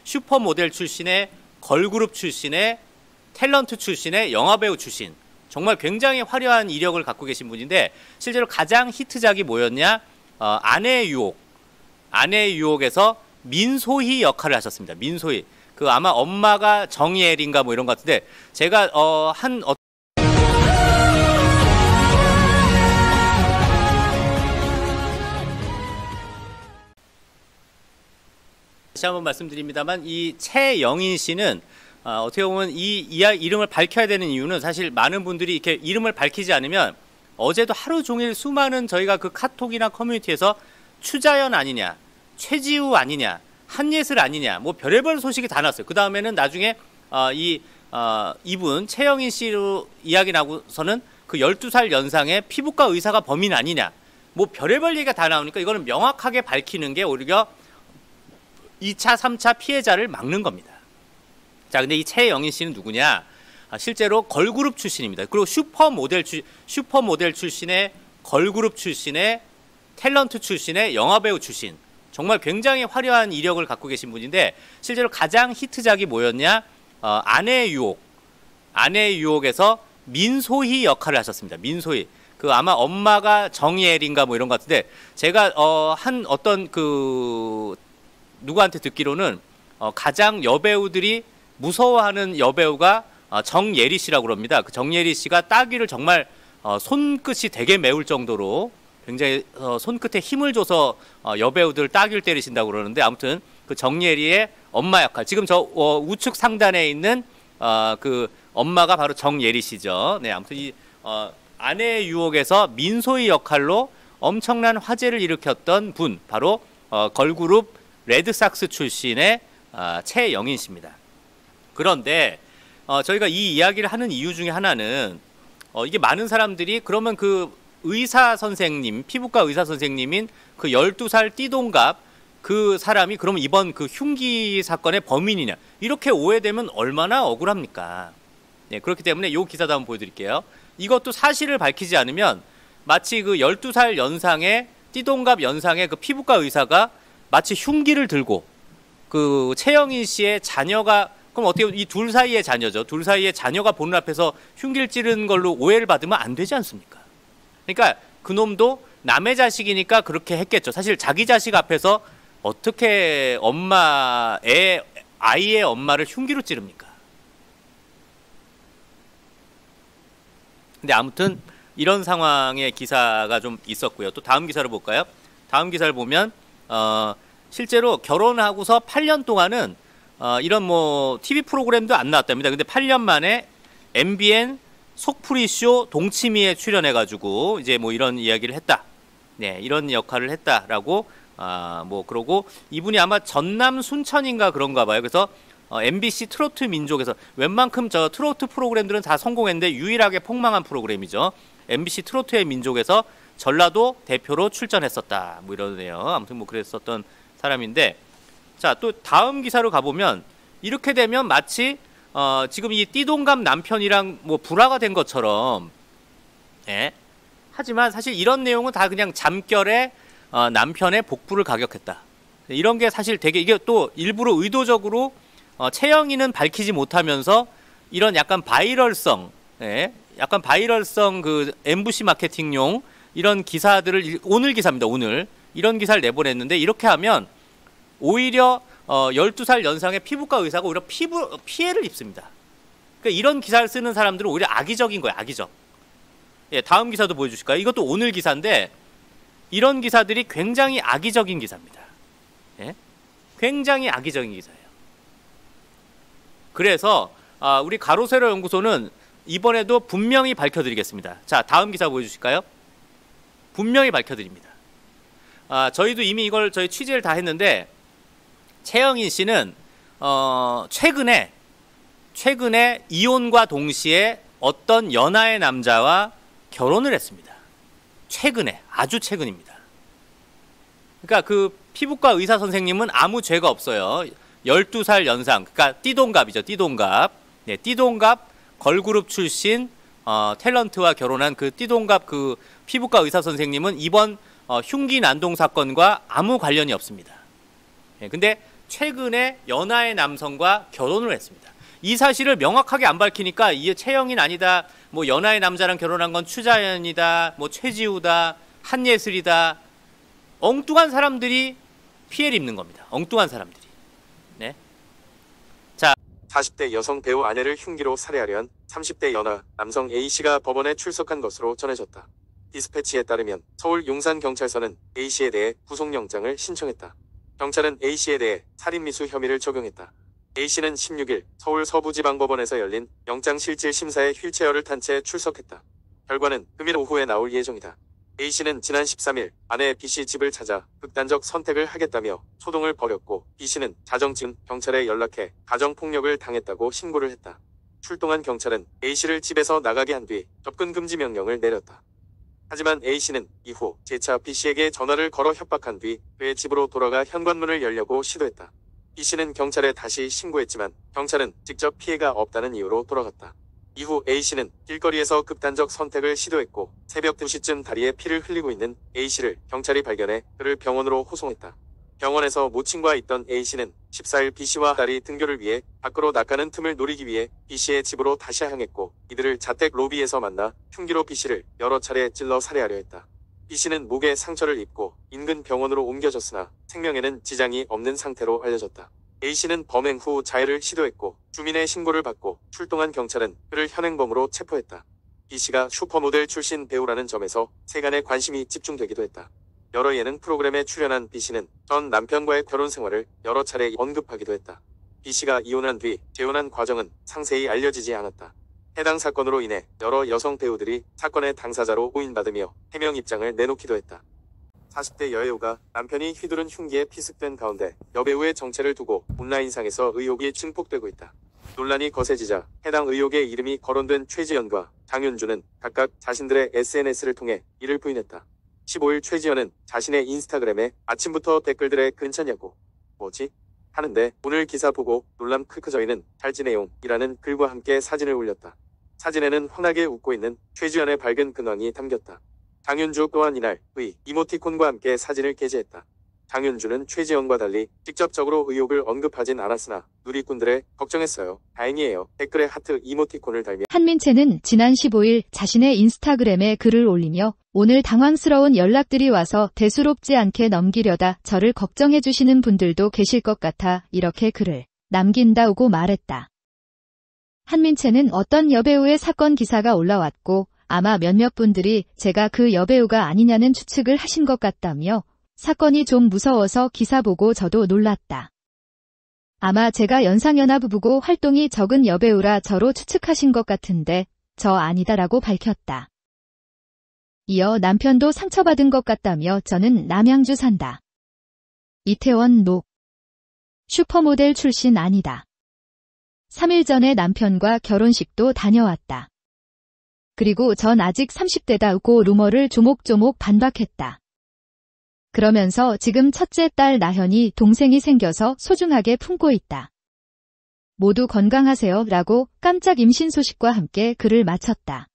슈퍼모델 출신의 걸그룹 출신의 탤런트 출신의 영화배우 출신, 정말 굉장히 화려한 이력을 갖고 계신 분인데 실제로 가장 히트작이 뭐였냐? 아내의 유혹. 아내의 유혹에서 민소희 역할을 하셨습니다. 민소희. 그 아마 엄마가 정예린가 뭐 이런 것 같은데 제가 다시 한번 말씀드립니다만 이 최영인 씨는 어떻게 보면 이 이름을 밝혀야 되는 이유는 사실 많은 분들이 이렇게 이름을 밝히지 않으면 어제도 하루 종일 수많은 저희가 그 카톡이나 커뮤니티에서 추자연 아니냐, 최지우 아니냐, 한예슬 아니냐, 뭐 별의별 소식이 다 났어요. 그 다음에는 나중에 이분 최영인 씨로 이야기 나고서는 그 12살 연상의 피부과 의사가 범인 아니냐, 뭐 별의별 얘기가 다 나오니까 이거는 명확하게 밝히는 게 오히려 2차, 3차 피해자를 막는 겁니다. 자, 근데 이 최영인 씨는 누구냐? 실제로 걸그룹 출신입니다. 그리고 슈퍼모델 출신의 걸그룹 출신의 탤런트 출신의 영화배우 출신, 정말 굉장히 화려한 이력을 갖고 계신 분인데 실제로 가장 히트작이 뭐였냐? 아내의 유혹. 아내의 유혹에서 민소희 역할을 하셨습니다. 민소희. 그 아마 엄마가 정예린가 뭐 이런 것 같은데 제가 누구한테 듣기로는 가장 여배우들이 무서워하는 여배우가 정예리 씨라고 그럽니다. 그 정예리 씨가 따귀를 정말 손끝이 되게 매울 정도로 굉장히 손끝에 힘을 줘서 여배우들 따귀를 때리신다고 그러는데 아무튼 그 정예리의 엄마 역할, 지금 저 우측 상단에 있는 그 엄마가 바로 정예리 씨죠. 네, 아무튼 이 아내의 유혹에서 민소희 역할로 엄청난 화제를 일으켰던 분, 바로 걸그룹 레드삭스 출신의 최영인 씨입니다. 그런데 저희가 이 이야기를 하는 이유 중에 하나는 이게 많은 사람들이 그러면 그 의사 선생님, 피부과 의사 선생님인 그 12살 띠동갑 그 사람이 그러면 이번 그 흉기 사건의 범인이냐, 이렇게 오해되면 얼마나 억울합니까? 네, 그렇기 때문에 이 기사도 한번 보여드릴게요. 이것도 사실을 밝히지 않으면 마치 그 12살 연상의 띠동갑 연상의 그 피부과 의사가 마치 흉기를 들고 그 최영인 씨의 자녀가, 그럼 어떻게 이 둘 사이의 자녀죠. 둘 사이의 자녀가 보는 앞에서 흉기를 찌르는 걸로 오해를 받으면 안 되지 않습니까? 그러니까 그놈도 남의 자식이니까 그렇게 했겠죠. 사실 자기 자식 앞에서 어떻게 아이의 엄마를 흉기로 찌릅니까? 근데 아무튼 이런 상황의 기사가 좀 있었고요. 또 다음 기사를 볼까요? 다음 기사를 보면 실제로 결혼하고서 8년 동안은 이런 뭐 TV 프로그램도 안 나왔답니다. 근데 8년 만에 MBN 속풀이쇼 동치미에 출연해가지고 이제 뭐 이런 이야기를 했다. 네, 이런 역할을 했다라고 뭐 그러고 이분이 아마 전남 순천인가 그런가 봐요. 그래서 MBC 트로트 민족에서 웬만큼 저 트로트 프로그램들은 다 성공했는데 유일하게 폭망한 프로그램이죠. MBC 트로트의 민족에서 전라도 대표로 출전했었다. 뭐 이러네요. 아무튼 뭐 그랬었던 사람인데, 자, 또 다음 기사로 가보면 이렇게 되면 마치 지금 이 띠동갑 남편이랑 뭐 불화가 된 것처럼, 예? 하지만 사실 이런 내용은 다 그냥 잠결에 남편의 복부를 가격했다. 이런 게 사실 되게, 이게 또 일부러 의도적으로 최영인은 밝히지 못하면서 이런 약간 바이럴성, 예? 약간 바이럴성 그 MBC 마케팅용 이런 기사들을, 오늘 기사입니다. 오늘 이런 기사를 내보냈는데 이렇게 하면 오히려 12살 연상의 피부과 의사가 오히려 피해를 입습니다. 그러니까 이런 기사를 쓰는 사람들은 오히려 악의적인 거예요. 악의적. 예, 다음 기사도 보여주실까요? 이것도 오늘 기사인데 이런 기사들이 굉장히 악의적인 기사입니다. 예? 굉장히 악의적인 기사예요. 그래서 우리 가로세로 연구소는 이번에도 분명히 밝혀드리겠습니다. 자, 다음 기사 보여주실까요? 분명히 밝혀드립니다. 저희도 이미 이걸 저희 취재를 다 했는데 최영인 씨는 최근에 이혼과 동시에 어떤 연하의 남자와 결혼을 했습니다. 최근에, 아주 최근입니다. 그러니까 그 피부과 의사 선생님은 아무 죄가 없어요. 12살 연상, 그러니까 띠동갑이죠. 띠동갑. 네, 띠동갑 걸그룹 출신 탤런트와 결혼한 그 띠동갑 그 피부과 의사 선생님은 이번 흉기 난동 사건과 아무 관련이 없습니다. 예, 근데 최근에 연하의 남성과 결혼을 했습니다. 이 사실을 명확하게 안 밝히니까 이게 최영인 아니다, 뭐 연하의 남자랑 결혼한 건 추자연이다, 뭐 최지우다, 한예슬이다, 엉뚱한 사람들이 피해를 입는 겁니다. 엉뚱한 사람들이. 네. 자, 40대 여성 배우 아내를 흉기로 살해하려 한 30대 연하 남성 A씨가 법원에 출석한 것으로 전해졌다. 디스패치에 따르면 서울 용산경찰서는 A씨에 대해 구속영장을 신청했다. 경찰은 A씨에 대해 살인미수 혐의를 적용했다. A씨는 16일 서울 서부지방법원에서 열린 영장실질심사에 휠체어를 탄 채 출석했다. 결과는 금일 오후에 나올 예정이다. A씨는 지난 13일 아내 B씨 집을 찾아 극단적 선택을 하겠다며 소동을 벌였고, B씨는 자정쯤 경찰에 연락해 가정폭력을 당했다고 신고를 했다. 출동한 경찰은 A씨를 집에서 나가게 한 뒤 접근 금지 명령을 내렸다. 하지만 A씨는 이후 재차 B씨에게 전화를 걸어 협박한 뒤 그의 집으로 돌아가 현관문을 열려고 시도했다. B씨는 경찰에 다시 신고했지만 경찰은 직접 피해가 없다는 이유로 돌아갔다. 이후 A씨는 길거리에서 극단적 선택을 시도했고, 새벽 2시쯤 다리에 피를 흘리고 있는 A씨를 경찰이 발견해 그를 병원으로 호송했다. 병원에서 모친과 있던 A씨는 14일 B씨와 딸이 등교를 위해 밖으로 나가는 틈을 노리기 위해 B씨의 집으로 다시 향했고, 이들을 자택 로비에서 만나 흉기로 B씨를 여러 차례 찔러 살해하려 했다. B씨는 목에 상처를 입고 인근 병원으로 옮겨졌으나 생명에는 지장이 없는 상태로 알려졌다. A씨는 범행 후 자해를 시도했고 주민의 신고를 받고 출동한 경찰은 그를 현행범으로 체포했다. B씨가 슈퍼모델 출신 배우라는 점에서 세간의 관심이 집중되기도 했다. 여러 예능 프로그램에 출연한 B씨는 전 남편과의 결혼 생활을 여러 차례 언급하기도 했다. B씨가 이혼한 뒤 재혼한 과정은 상세히 알려지지 않았다. 해당 사건으로 인해 여러 여성 배우들이 사건의 당사자로 오인받으며 해명 입장을 내놓기도 했다. 40대 여배우가 남편이 휘두른 흉기에 피습된 가운데 여배우의 정체를 두고 온라인상에서 의혹이 증폭되고 있다. 논란이 거세지자 해당 의혹의 이름이 거론된 최지연과 장윤주는 각각 자신들의 SNS를 통해 이를 부인했다. 15일 최지연은 자신의 인스타그램에 아침부터 댓글들에 괜찮냐고, 뭐지? 하는데 오늘 기사 보고 놀람 크크 저희는 잘 지내용이라는 글과 함께 사진을 올렸다. 사진에는 환하게 웃고 있는 최지연의 밝은 근황이 담겼다. 장윤주 또한 이날 이모티콘과 함께 사진을 게재했다. 장윤주는 최지연과 달리 직접적으로 의혹을 언급하진 않았으나 누리꾼들의 걱정했어요. 다행이에요. 댓글에 하트 이모티콘을 달며 한민채는 지난 15일 자신의 인스타그램에 글을 올리며 오늘 당황스러운 연락들이 와서 대수롭지 않게 넘기려다 저를 걱정해 주시는 분들도 계실 것 같아 이렇게 글을 남긴다고 말했다. 한민채는 어떤 여배우의 사건 기사가 올라왔고 아마 몇몇 분들이 제가 그 여배우가 아니냐는 추측을 하신 것 같다며 사건이 좀 무서워서 기사 보고 저도 놀랐다. 아마 제가 연상연하 부부고 활동이 적은 여배우라 저로 추측하신 것 같은데 저 아니다라고 밝혔다. 이어 남편도 상처받은 것 같다며 저는 남양주 산다. 이태원 록. 슈퍼모델 출신 아니다. 3일 전에 남편과 결혼식도 다녀왔다. 그리고 전 아직 30대다고 루머를 조목조목 반박했다. 그러면서 지금 첫째 딸 나현이 동생이 생겨서 소중하게 품고 있다. 모두 건강하세요 라고 깜짝 임신 소식과 함께 글을 마쳤다.